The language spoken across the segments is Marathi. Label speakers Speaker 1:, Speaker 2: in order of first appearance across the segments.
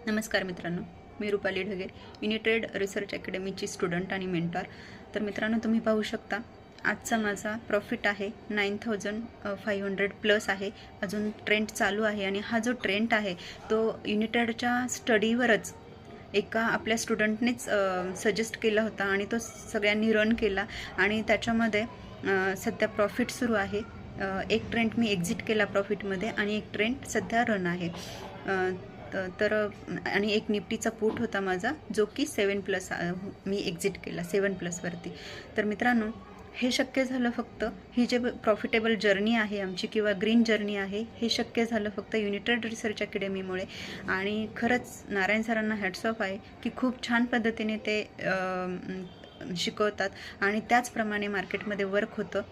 Speaker 1: नमस्कार मित्रांनो, मी रुपाली ढगे, युनिटेड रिसर्च अकॅडमीची स्टुडंट आणि मेंटॉर. तर मित्रांनो, तुम्ही पाहू शकता आजचा माझा प्रॉफिट आहे 9500 प्लस आहे. अजून ट्रेंड चालू आहे आणि हा जो ट्रेंड आहे तो युनिटेडच्या स्टडीवरच एका आपल्या स्टुडंटनेच सजेस्ट केला होता आणि तो सगळ्यांनी रन केला आणि त्याच्यामध्ये सध्या प्रॉफिट सुरू आहे. एक ट्रेंड मी एक्झिट केला प्रॉफिटमध्ये आणि एक ट्रेंड सध्या रन आहे. तर आणि एक निफ्टीचा पुट होता माझा जो की 7+ मी एक्झिट केला 7+वरती. तर मित्रांनो, हे शक्य झालं फक्त ही जे प्रॉफिटेबल जर्नी आहे आमची किंवा ग्रीन जर्नी आहे, हे शक्य झालं फक्त युनिटेड रिसर्च अकॅडमीमुळे. आणि खरंच नारायण सरांना हॅट्स ऑफ आहे की खूप छान पद्धतीने ते शिकवतात आणि त्याचप्रमाणे मार्केटमध्ये वर्क होतं.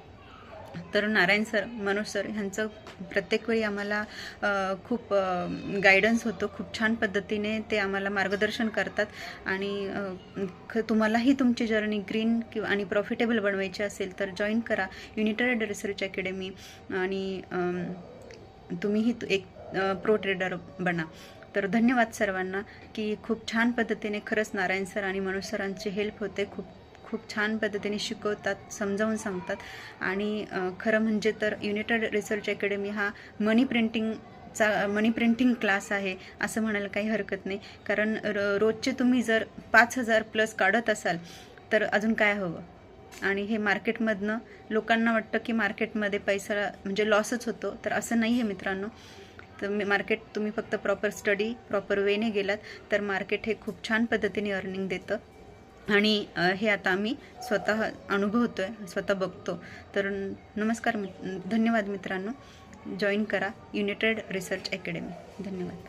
Speaker 1: तर नारायण सर, मनोज सर ह्यांचं प्रत्येक वेळी आम्हाला खूप गायडन्स होतं. खूप छान पद्धतीने ते आम्हाला मार्गदर्शन करतात आणि तुम्हालाही तुमची जर्नी ग्रीन किंवा आणि प्रॉफिटेबल बनवायची असेल तर जॉईन करा युनिटेड रिसर्च अकॅडमी आणि तुम्हीही एक प्रो ट्रेडर बना. तर धन्यवाद सर्वांना की खूप छान पद्धतीने खरंच नारायण सर आणि मनोज सरांची हेल्प होते. खूप छान पद्धतीने शिकवतात, समजावून सांगतात. आणि खरं म्हणजे तर युनिटेड रिसर्च अकॅडमी हा मनी प्रिंटिंग क्लास आहे असं म्हणायला काही हरकत नाही. कारण रोजचे तुम्ही जर 5000 प्लस काढत असाल तर अजून काय हवं. आणि हे मार्केटमधनं लोकांना वाटतं की मार्केटमध्ये पैसा म्हणजे लॉसच होतो, तर असं नाही आहे मित्रांनो. तर मार्केट तुम्ही फक्त प्रॉपर स्टडी प्रॉपर वेने गेलात तर मार्केट हे खूप छान पद्धतीने अर्निंग देतं. आणि हे आता आम्ही स्वतः अनुभवतो आहे, स्वतः बघतो. तर नमस्कार, धन्यवाद मित्रांनो. जॉईन करा युनिटेड रिसर्च अकॅडमी. धन्यवाद.